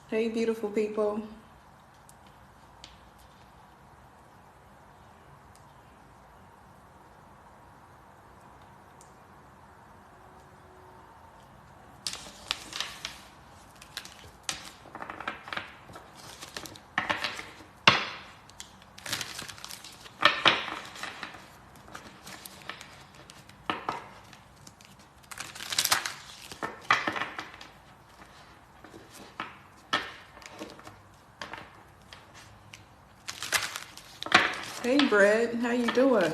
Hey, beautiful people. Hey, Brett. How you doing?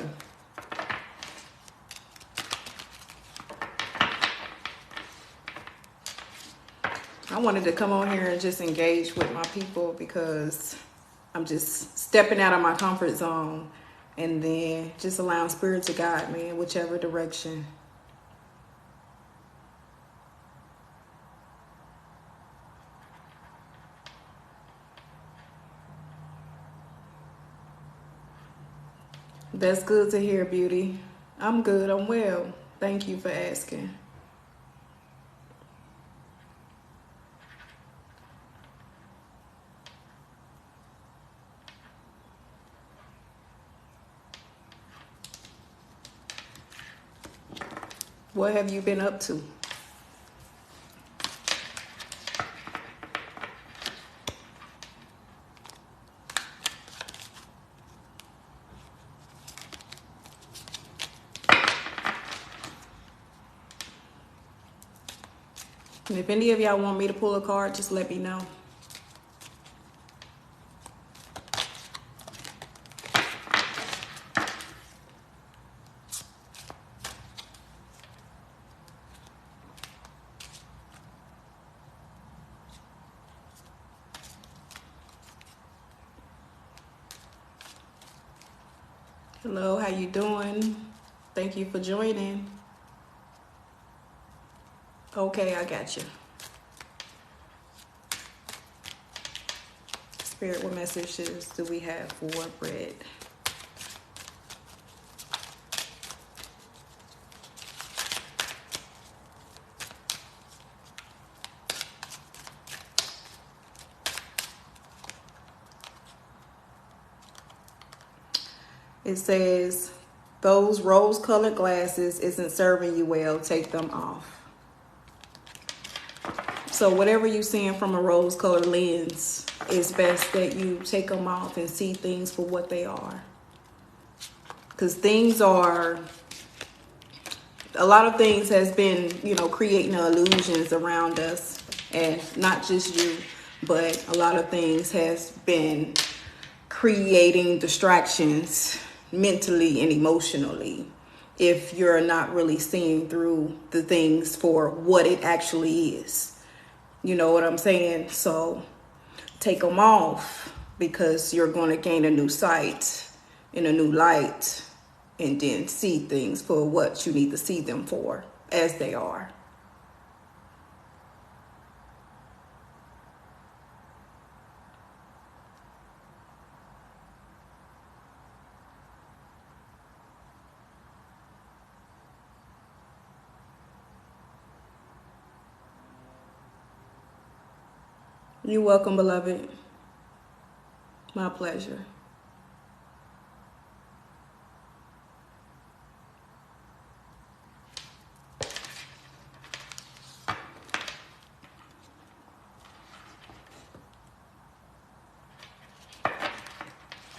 I wanted to come on here and just engage with my people because I'm just stepping out of my comfort zone and then just allowing spirit to guide me in whichever direction. That's good to hear, beauty. I'm good. I'm well. Thank you for asking. What have you been up to? And if any of y'all want me to pull a card, just let me know. Hello, how you doing? Thank you for joining. Okay, I got you. Spirit, what messages do we have for Brett? It says, those rose-colored glasses isn't serving you well. Take them off. So whatever you're seeing from a rose-colored lens, it's best that you take them off and see things for what they are. Because things are, a lot of things has been, creating illusions around us. And not just you, but a lot of things has been creating distractions mentally and emotionally if you're not really seeing through the things for what it actually is. You know what I'm saying? So take them off because you're going to gain a new sight in a new light and then see things for what you need to see them for as they are. You're welcome, beloved. My pleasure.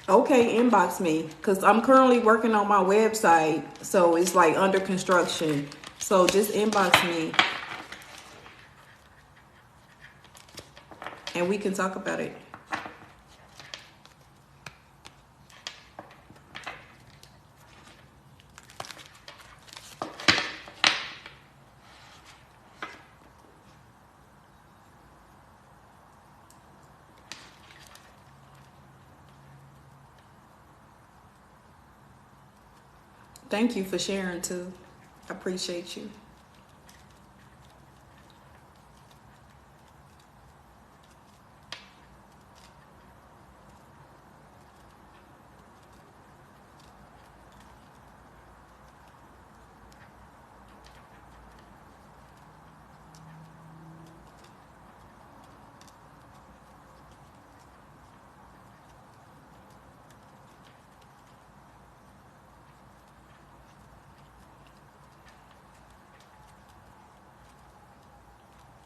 Okay, inbox me because I'm currently working on my website, so it's like under construction. So just inbox me and we can talk about it. Thank you for sharing too. I appreciate you.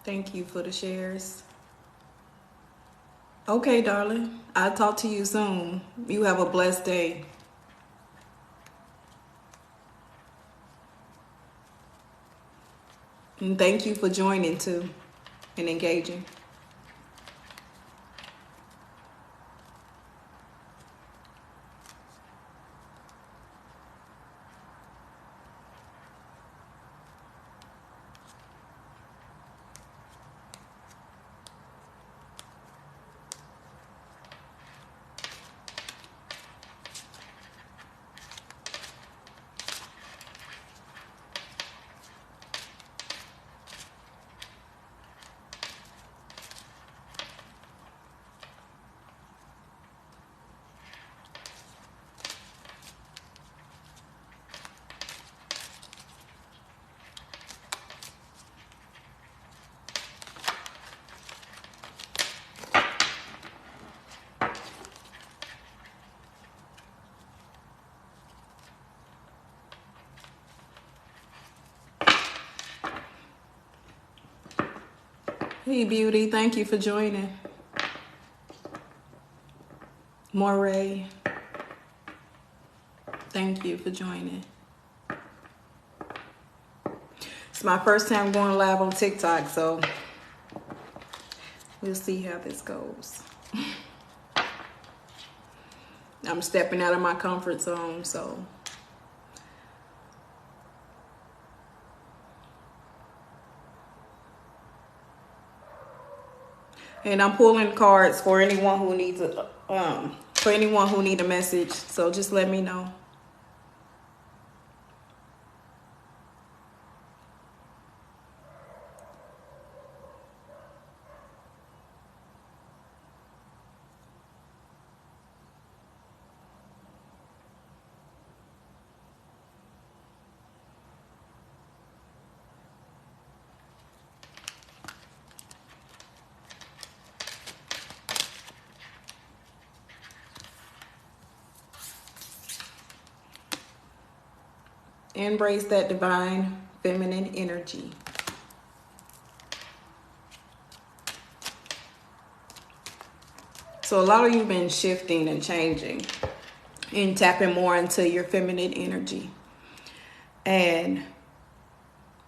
Thank you for the shares. Okay, darling. I'll talk to you soon. You have a blessed day. And thank you for joining too and engaging. Hey, beauty. Thank you for joining. Moray, thank you for joining. It's my first time going live on TikTok, so we'll see how this goes. I'm stepping out of my comfort zone, so. And I'm pulling cards for anyone who needs a message. So just let me know. Embrace that divine feminine energy. So a lot of you have been shifting and changing and tapping more into your feminine energy. And,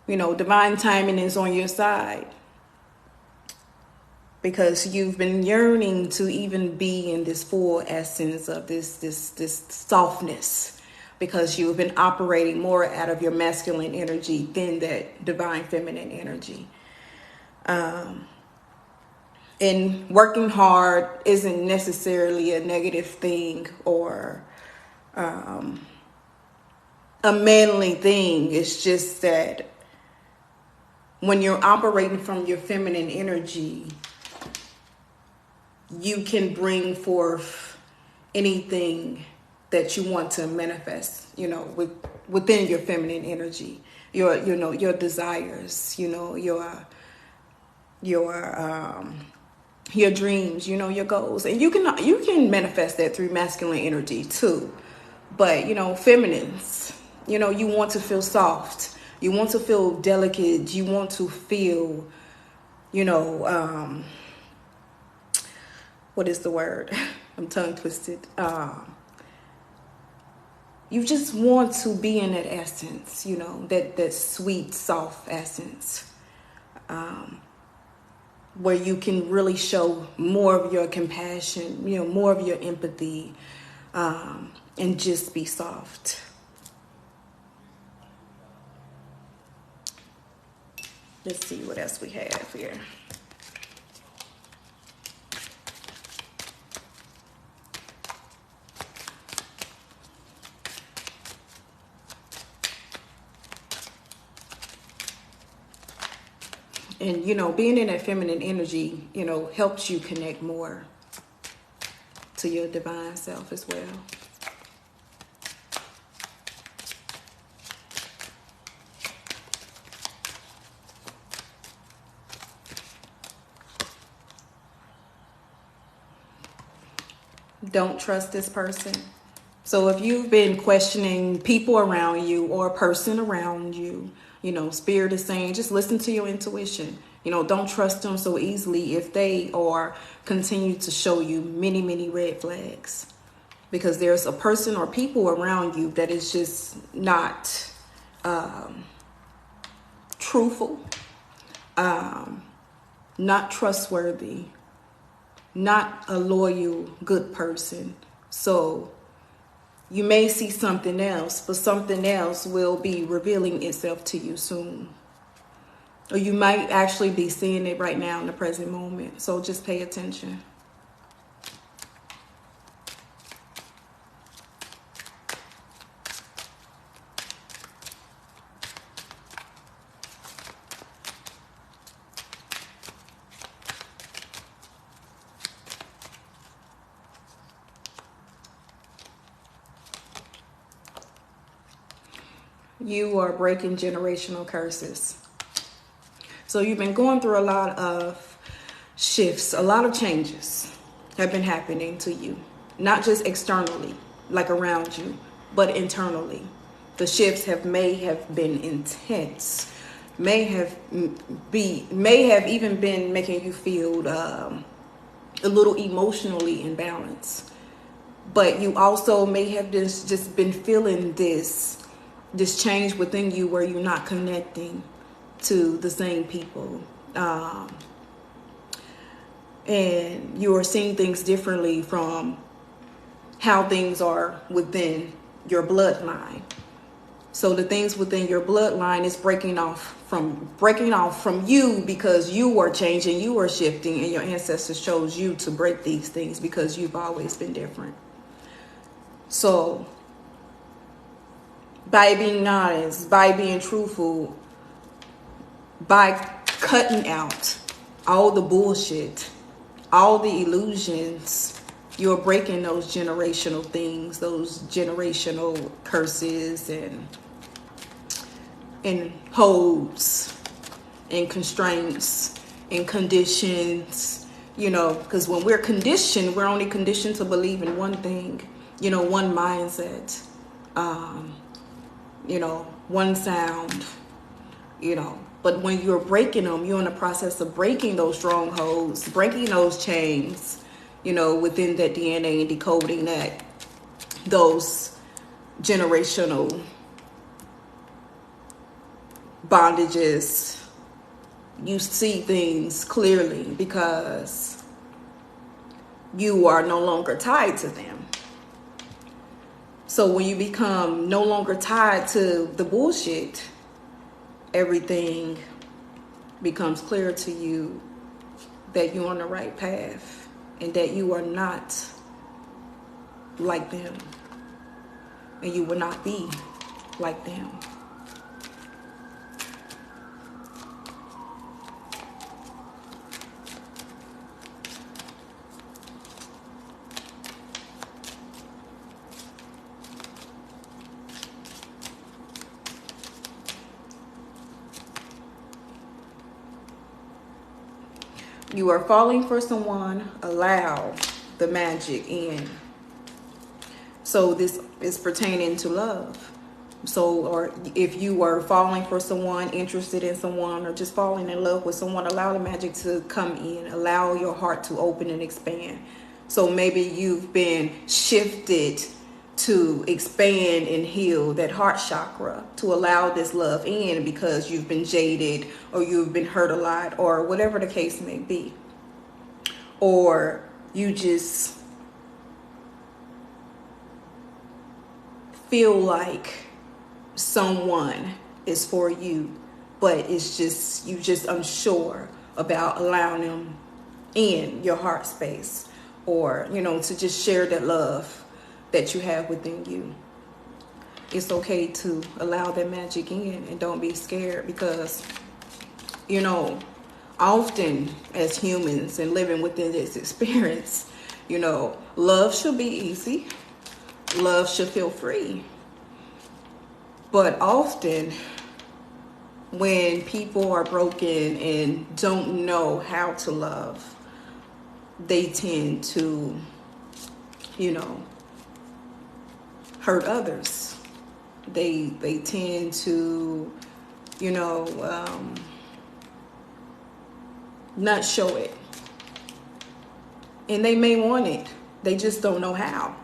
you know, divine timing is on your side because you've been yearning to even be in this full essence of this softness, because you've been operating more out of your masculine energy than that divine feminine energy. And working hard isn't necessarily a negative thing or a manly thing. It's just that when you're operating from your feminine energy, you can bring forth anything that you want to manifest, you know, within your feminine energy, your desires, your dreams, your goals. And you can manifest that through masculine energy too. But, feminines, you want to feel soft. You want to feel delicate. You want to feel, what is the word? I'm tongue twisted. You just want to be in that essence, that sweet, soft essence, where you can really show more of your compassion, more of your empathy, and just be soft. Let's see what else we have here. And, being in that feminine energy, helps you connect more to your divine self as well. Don't trust this person. So if you've been questioning people around you or a person around you, Spirit is saying, just listen to your intuition. Don't trust them so easily if they are continue to show you many, many red flags. Because there's a person or people around you that is just not truthful, not trustworthy, not a loyal, good person. So you may see something else, but something else will be revealing itself to you soon. Or you might actually be seeing it right now in the present moment. So just pay attention. You are breaking generational curses. So you've been going through a lot of shifts, a lot of changes have been happening to you, not just externally, like around you, but internally. The shifts may have been intense, may have even been making you feel a little emotionally imbalanced. But you also may have just been feeling this change within you where you're not connecting to the same people, and you are seeing things differently from how things are within your bloodline. So the things within your bloodline is breaking off from you because you are changing, you are shifting, and your ancestors chose you to break these things because you've always been different. So by being honest, by being truthful, by cutting out all the bullshit, all the illusions, you're breaking those generational things, those generational curses and holds and constraints and conditions, because when we're conditioned, we're only conditioned to believe in one thing, one mindset, one sound, But when you're breaking them, you're in the process of breaking those strongholds, breaking those chains, within that DNA and decoding those generational bondages. You see things clearly because you are no longer tied to them. So when you become no longer tied to the bullshit, everything becomes clear to you that you're on the right path and that you are not like them and you will not be like them. You are falling for someone, allow the magic in. So this is pertaining to love. So, or if you are falling for someone, interested in someone, or just falling in love with someone, allow the magic to come in. Allow your heart to open and expand. So maybe you've been shifted to expand and heal that heart chakra, to allow this love in because you've been jaded or you've been hurt a lot or whatever the case may be. Or you just feel like someone is for you, but it's just, you just unsure about allowing them in your heart space, or, to just share that love that you have within you. It's okay to allow that magic in and don't be scared because, often as humans and living within this experience, love should be easy. Love should feel free. But often when people are broken and don't know how to love, they tend to, hurt others. They tend to, not show it. And they may want it, they just don't know how.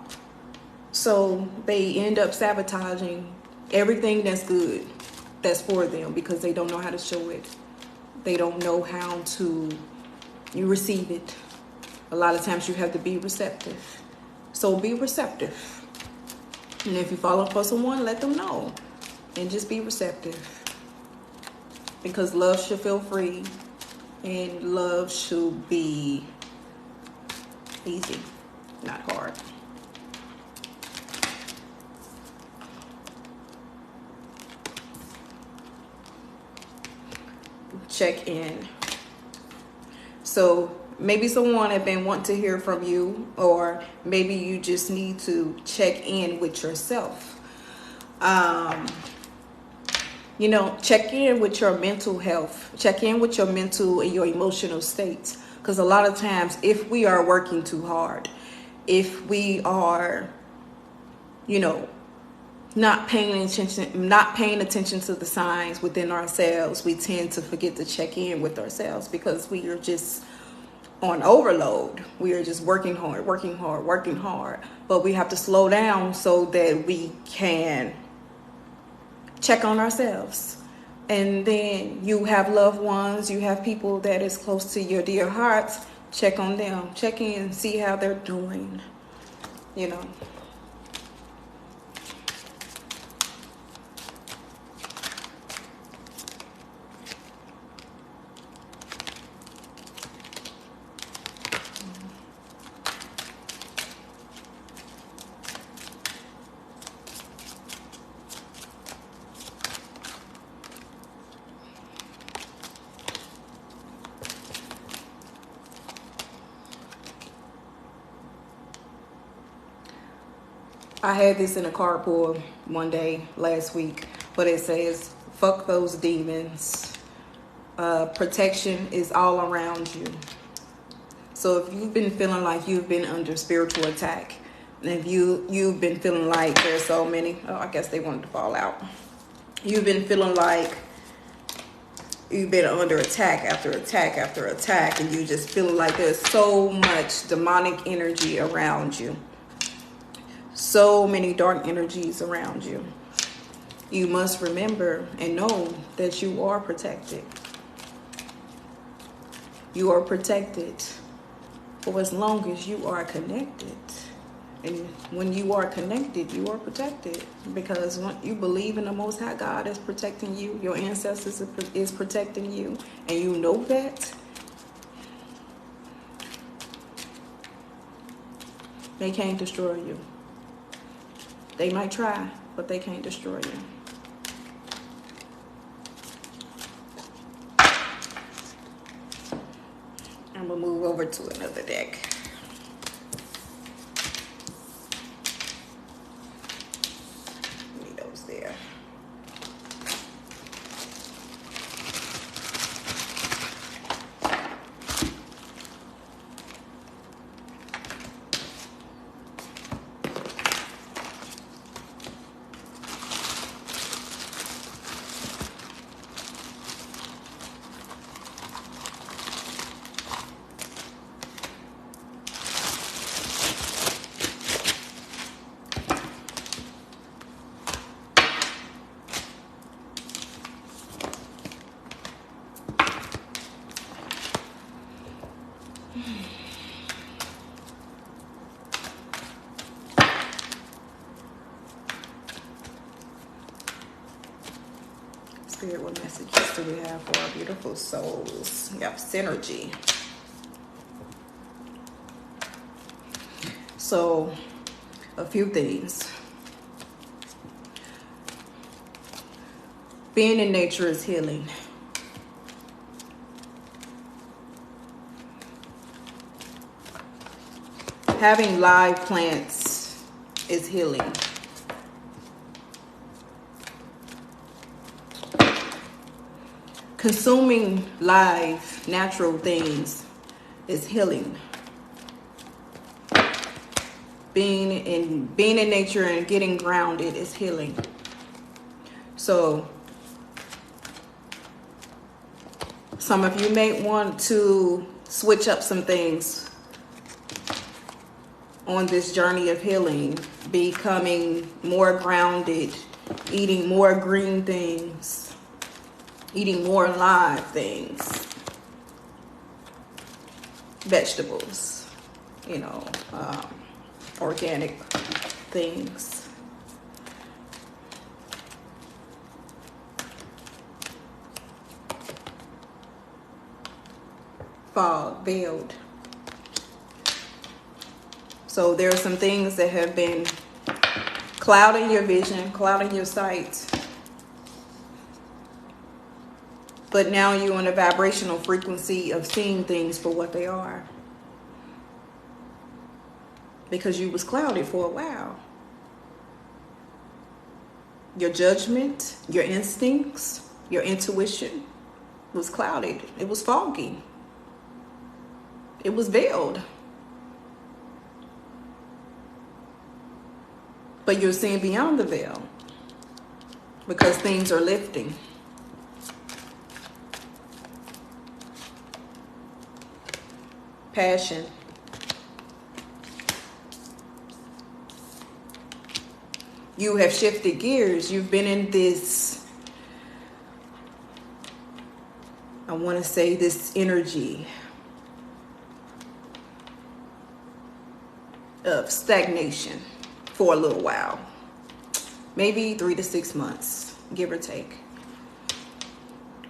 So they end up sabotaging everything that's good, that's for them, because they don't know how to show it. They don't know how to receive it. A lot of times you have to be receptive. So be receptive. And if you're falling for someone, let them know. And just be receptive. Because love should feel free. And love should be easy, not hard. Check in. So maybe someone have been wanting to hear from you, or maybe you just need to check in with yourself. You know, check in with your mental health. Check in with your mental and your emotional states. Because a lot of times, if we are working too hard, if we are, you know, not paying attention to the signs within ourselves, we tend to forget to check in with ourselves because we are just on overload. We are just working hard. But we have to slow down so that we can check on ourselves. And then you have loved ones, you have people that is close to your dear hearts. Check on them. Check in, see how they're doing. You know. I had this in a carpool one day last week, but it says, fuck those demons. Protection is all around you. So if you've been feeling like you've been under spiritual attack, and if you've been feeling like there's so many, oh, I guess they wanted to fall out. You've been feeling like you've been under attack after attack after attack, and you just feeling like there's so much demonic energy around you. So many dark energies around you. You must remember and know that you are protected. You are protected for as long as you are connected. And when you are connected, you are protected. Because when you believe in the Most High God is protecting you, your ancestors is protecting you, and you know that, they can't destroy you. They might try, but they can't destroy you. I'm gonna move over to another deck. Leave those there. Spirit, what messages do we have for our beautiful souls? We have synergy. So, a few things. Being in nature is healing. Having live plants is healing. Consuming live, natural things is healing. Being in nature and getting grounded is healing. So Some of you may want to switch up some things on this journey of healing, becoming more grounded, eating more green things, eating more live things, vegetables, you know, organic things. Fog, veiled. So there are some things that have been clouding your vision, clouding your sight. But now you're on a vibrational frequency of seeing things for what they are. Because you was clouded for a while. Your judgment, your instincts, your intuition was clouded. It was foggy. It was veiled. But you're seeing beyond the veil because things are lifting. Passion. You have shifted gears. You've been in this, I want to say, this energy of stagnation for a little while. Maybe 3 to 6 months, give or take.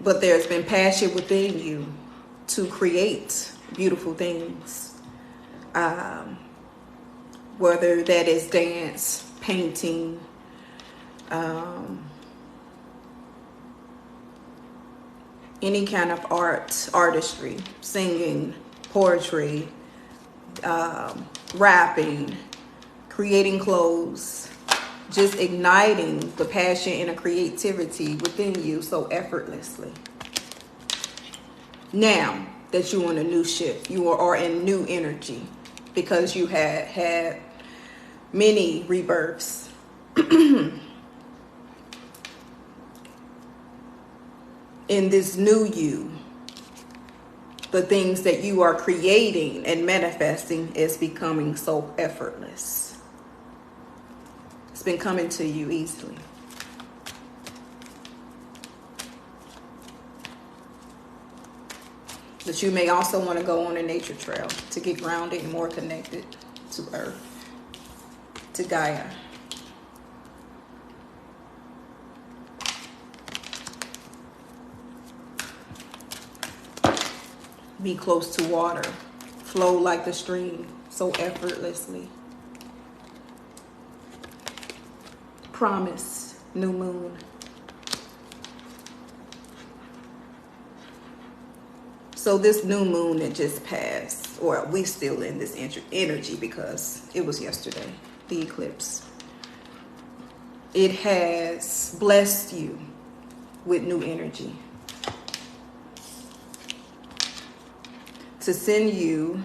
But there's been passion within you to create beautiful things. Whether that is dance, painting, any kind of art, artistry, singing, poetry, rapping, creating clothes, just igniting the passion and the creativity within you so effortlessly. Now that you're on a new shift, you are in new energy because you had many rebirths. In this new you, the things that you are creating and manifesting is becoming so effortless. It's been coming to you easily. But you may also want to go on a nature trail to get grounded and more connected to Earth, to Gaia. Be close to water. Flow like the stream, so effortlessly. Promise, new moon. So this new moon that just passed, or we still in this energy because it was yesterday, the eclipse. It has blessed you with new energy to send you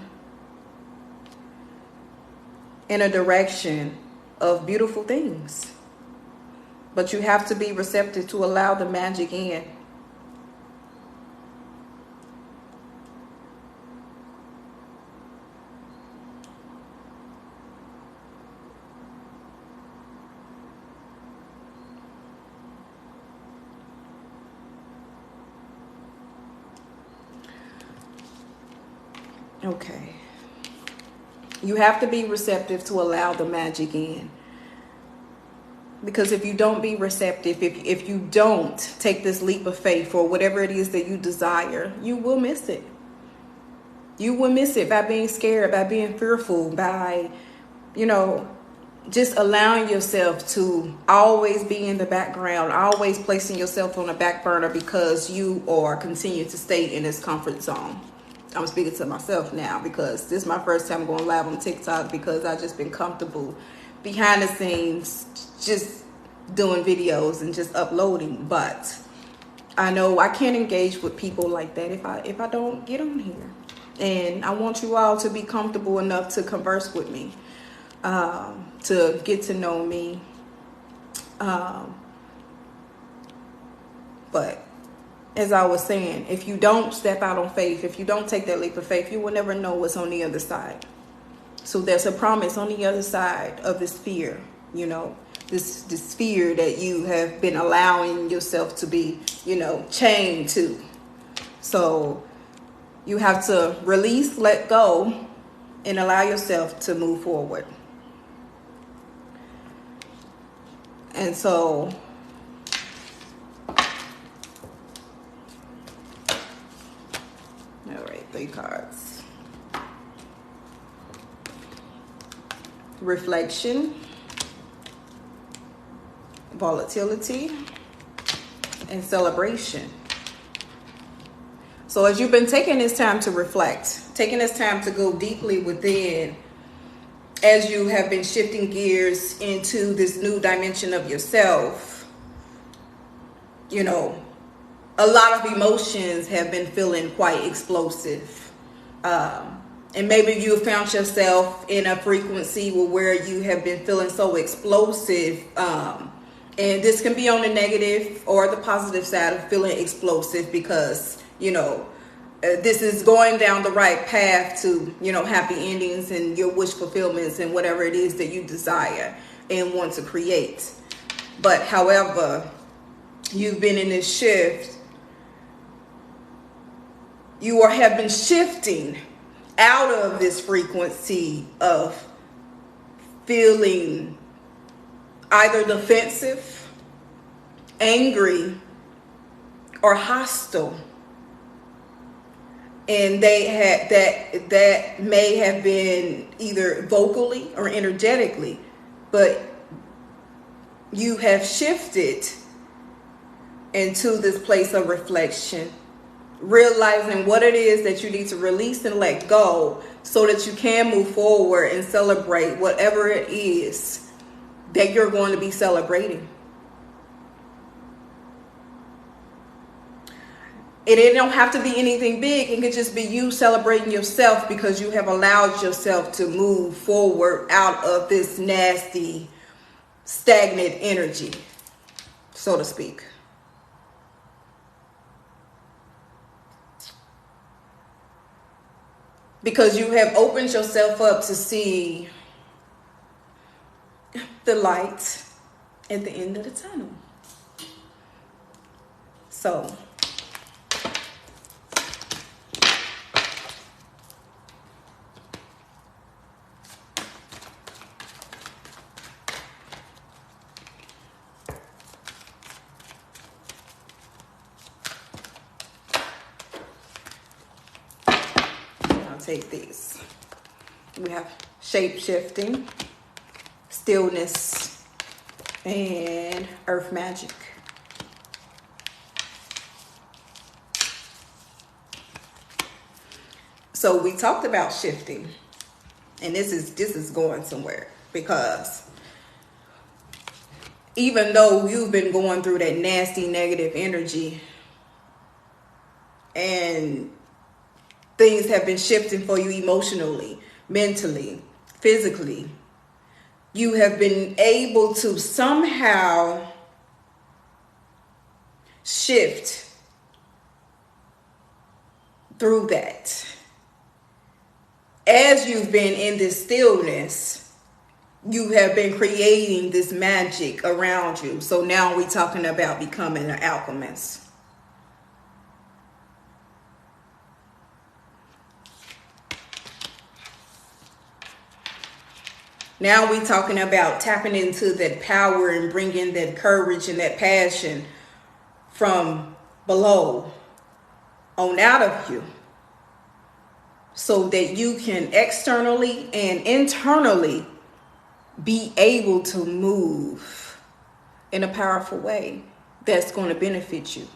in a direction of beautiful things. But you have to be receptive to allow the magic in. Okay. You have to be receptive to allow the magic in. Because if you don't be receptive, if you don't take this leap of faith for whatever it is that you desire, you will miss it. You will miss it by being scared, by being fearful, by, just allowing yourself to always be in the background, always placing yourself on the back burner because you are continuing to stay in this comfort zone. I'm speaking to myself now because this is my first time going live on TikTok because I've just been comfortable behind the scenes, just doing videos and just uploading. But I know I can't engage with people like that if I don't get on here. And I want you all to be comfortable enough to converse with me, to get to know me. But as I was saying, if you don't step out on faith, if you don't take that leap of faith, you will never know what's on the other side. So there's a promise on the other side of this fear, you know, this fear that you have been allowing yourself to be, you know, chained to. So you have to release, let go, and allow yourself to move forward. And so all right, 3 cards. Reflection, volatility, and celebration. So as you've been taking this time to reflect, taking this time to go deeply within, as you have been shifting gears into this new dimension of yourself, you know, a lot of emotions have been feeling quite explosive. And maybe you found yourself in a frequency where you have been feeling so explosive. And this can be on the negative or the positive side of feeling explosive because, you know, this is going down the right path to, you know, happy endings and your wish fulfillments and whatever it is that you desire and want to create. But however, you've been in this shift, have been shifting out of this frequency of feeling either defensive, angry, or hostile. And they had that may have been either vocally or energetically, but you have shifted into this place of reflection, realizing what it is that you need to release and let go so that you can move forward and celebrate whatever it is that you're going to be celebrating. It don't have to be anything big. It could just be you celebrating yourself because you have allowed yourself to move forward out of this nasty, stagnant energy, so to speak. Because you have opened yourself up to see the light at the end of the tunnel. So take these. We have shape shifting, stillness, and earth magic. So we talked about shifting, and this is going somewhere, because even though you've been going through that nasty negative energy and things have been shifting for you emotionally, mentally, physically, you have been able to somehow shift through that. As you've been in this stillness, you have been creating this magic around you. So now we're talking about becoming an alchemist. Now we're talking about tapping into that power and bringing that courage and that passion from below on out of you, so that you can externally and internally be able to move in a powerful way that's going to benefit you,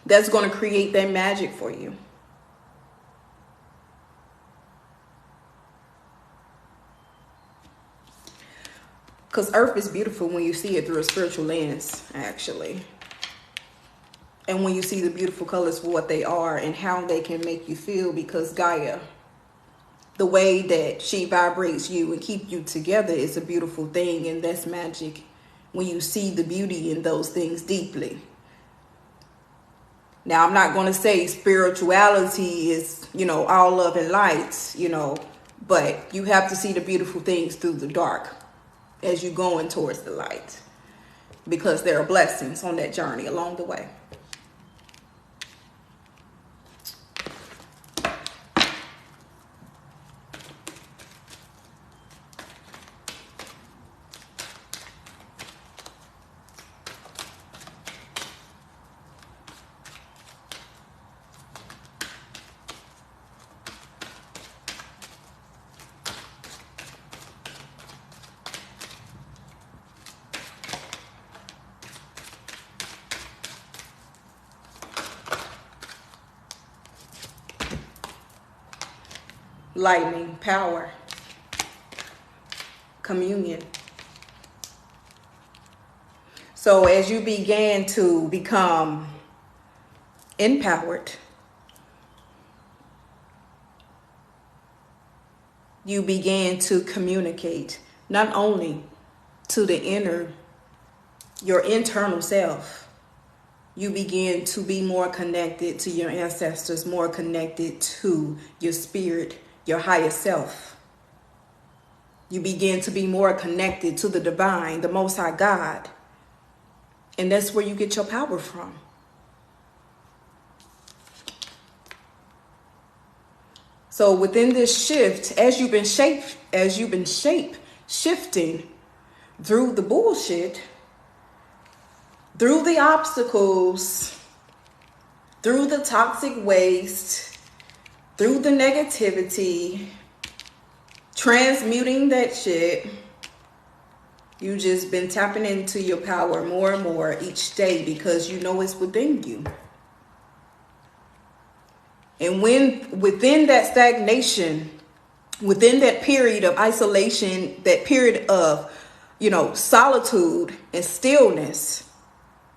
that's going to create that magic for you. Because earth is beautiful when you see it through a spiritual lens, actually. And when you see the beautiful colors for what they are and how they can make you feel, because Gaia, the way that she vibrates you and keep you together is a beautiful thing. And that's magic when you see the beauty in those things deeply. Now, I'm not going to say spirituality is, all love and lights, but you have to see the beautiful things through the dark as you're going towards the light, because there are blessings on that journey along the way. Lightning, power, communion. So as you began to become empowered, you began to communicate not only to your internal self. You begin to be more connected to your ancestors, more connected to your spirit, your higher self. You begin to be more connected to the divine, the Most High God. And that's where you get your power from. So within this shift, as you've been shifting through the bullshit, through the obstacles, through the toxic waste, through the negativity, transmuting that shit, you just been tapping into your power more and more each day, because you know it's within you. And when within that stagnation, within that period of isolation, that period of, solitude and stillness,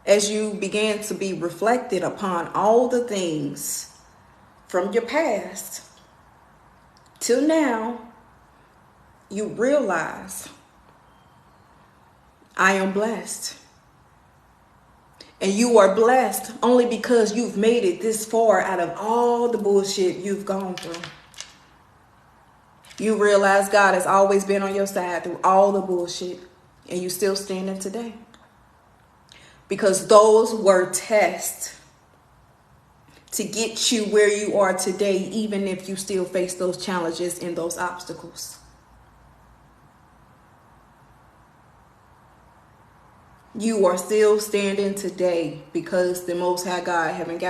as you began to be reflected upon all the things from your past till now, you realize, I am blessed. And you are blessed only because you've made it this far out of all the bullshit you've gone through. You realize God has always been on your side through all the bullshit, and you still standing today. Because those were tests to get you where you are today, even if you still face those challenges and those obstacles. You are still standing today because the Most High God haven't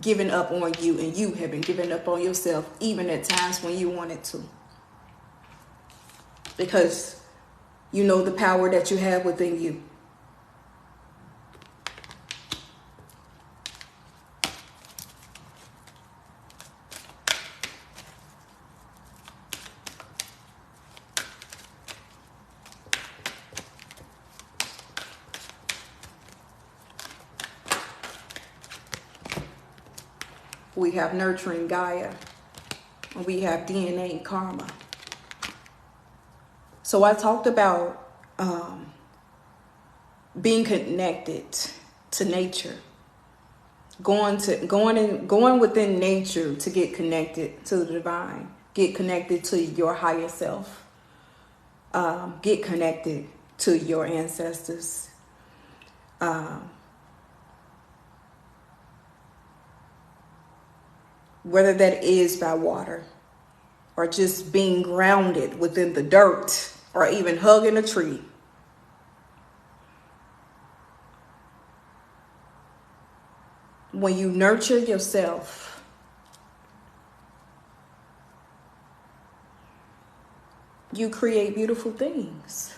given up on you, and you haven't given up on yourself, even at times when you wanted to. Because you know the power that you have within you. We have nurturing Gaia, and we have DNA karma. So I talked about being connected to nature, going within nature to get connected to the divine, get connected to your higher self, get connected to your ancestors. Whether that is by water, or just being grounded within the dirt, or even hugging a tree. When you nurture yourself, you create beautiful things.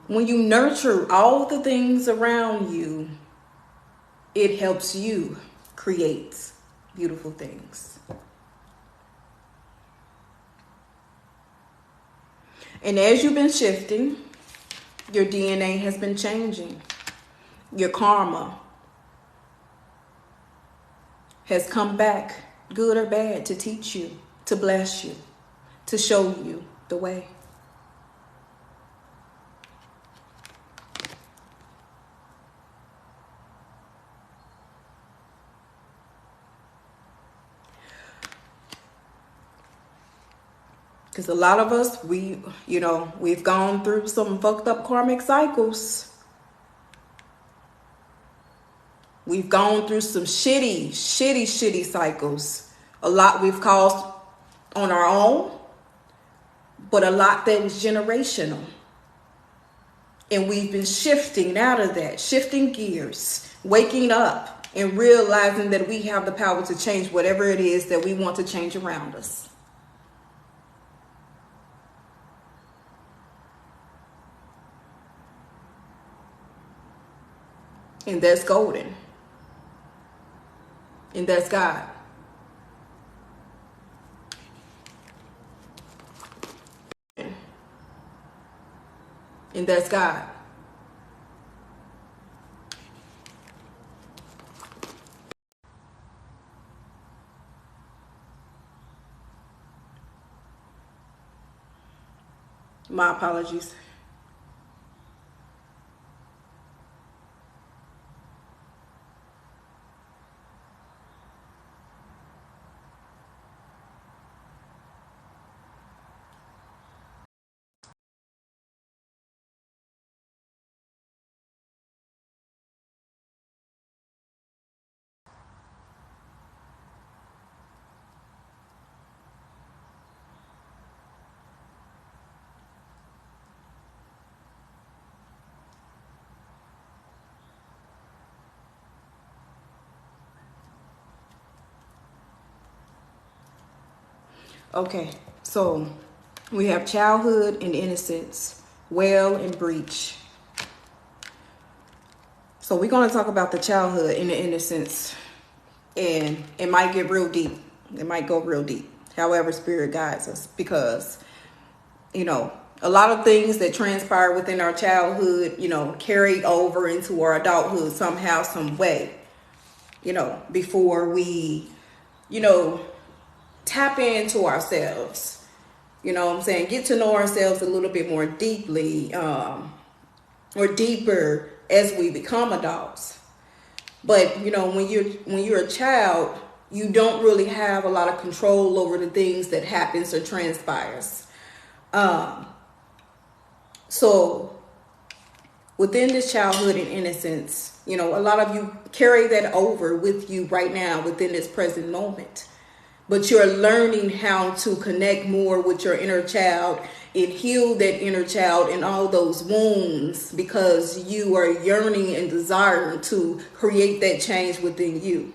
When you nurture all the things around you, it helps you create beautiful things. And as you've been shifting, your DNA has been changing. Your karma has come back, good or bad, to teach you, to bless you, to show you the way. Because a lot of us, we've gone through some fucked up karmic cycles. We've gone through some shitty cycles. A lot we've caused on our own, but a lot that was generational. And we've been shifting out of that, shifting gears, waking up and realizing that we have the power to change whatever it is that we want to change around us. And that's golden. And that's God. And that's God. My apologies. Okay, so we have childhood and innocence, well and breach. So we're going to talk about the childhood and the innocence, and it might get real deep. It might go real deep. However, spirit guides us, because, a lot of things that transpire within our childhood, carry over into our adulthood somehow, some way, before we, tap into ourselves, get to know ourselves a little bit more deeply, or deeper as we become adults. But when you're a child, you don't really have a lot of control over the things that happens or transpires. So within this childhood and innocence, a lot of you carry that over with you right now within this present moment. But you're learning how to connect more with your inner child and heal that inner child and all those wounds, because you are yearning and desiring to create that change within you.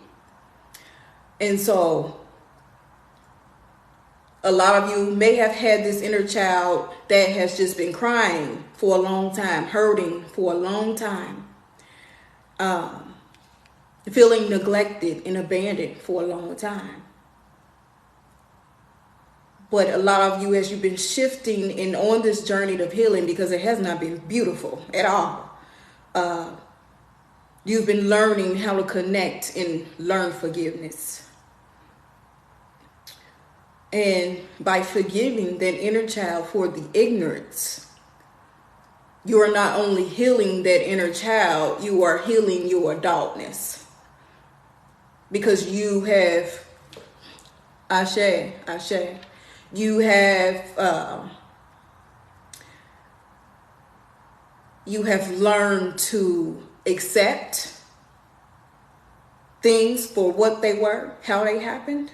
And so a lot of you may have had this inner child that has just been crying for a long time, hurting for a long time, feeling neglected and abandoned for a long time. But a lot of you, as you've been shifting and on this journey of healing, because it has not been beautiful at all, you've been learning how to connect and learn forgiveness. And by forgiving that inner child for the ignorance, you are not only healing that inner child, you are healing your adultness. Because you have, Ashe, you have learned to accept things for what they were, how they happened,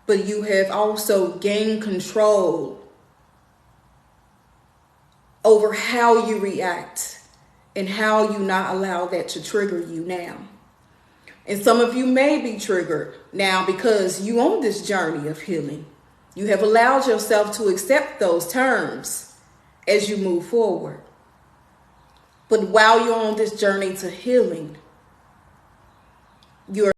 but you have also gained control over how you react and how you not allow that to trigger you now. And some of you may be triggered now because you on this journey of healing. You have allowed yourself to accept those terms as you move forward. But while you're on this journey to healing, you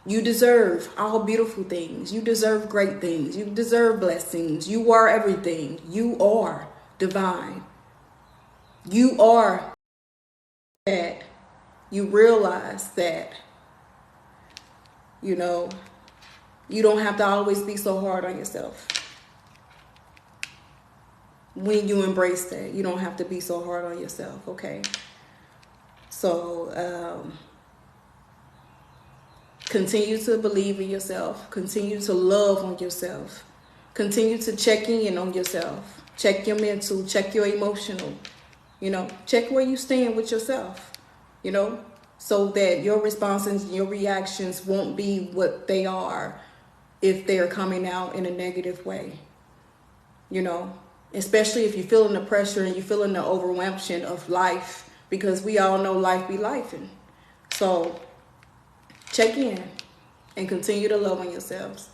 deserve all beautiful things. You deserve great things. You deserve blessings. You are everything. You are divine. You are that. You realize that, you don't have to always be so hard on yourself. When you embrace that, you don't have to be so hard on yourself, okay? So, Continue to believe in yourself. Continue to love on yourself. Continue to check in on yourself. Check your mental, check your emotional. Check where you stand with yourself, so that your responses and your reactions won't be what they are if they're coming out in a negative way. Especially if you're feeling the pressure and you're feeling the overwhelmation of life, because we all know life be lifing. So check in and continue to love on yourselves.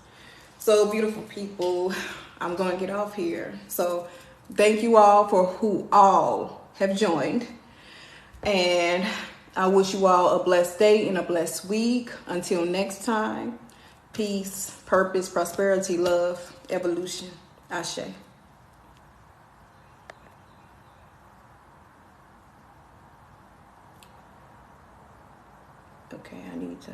So, beautiful people, I'm going to get off here. So thank you all for who all have joined. And I wish you all a blessed day and a blessed week. Until next time, peace, purpose, prosperity, love, evolution. Ashe. Okay, I need to...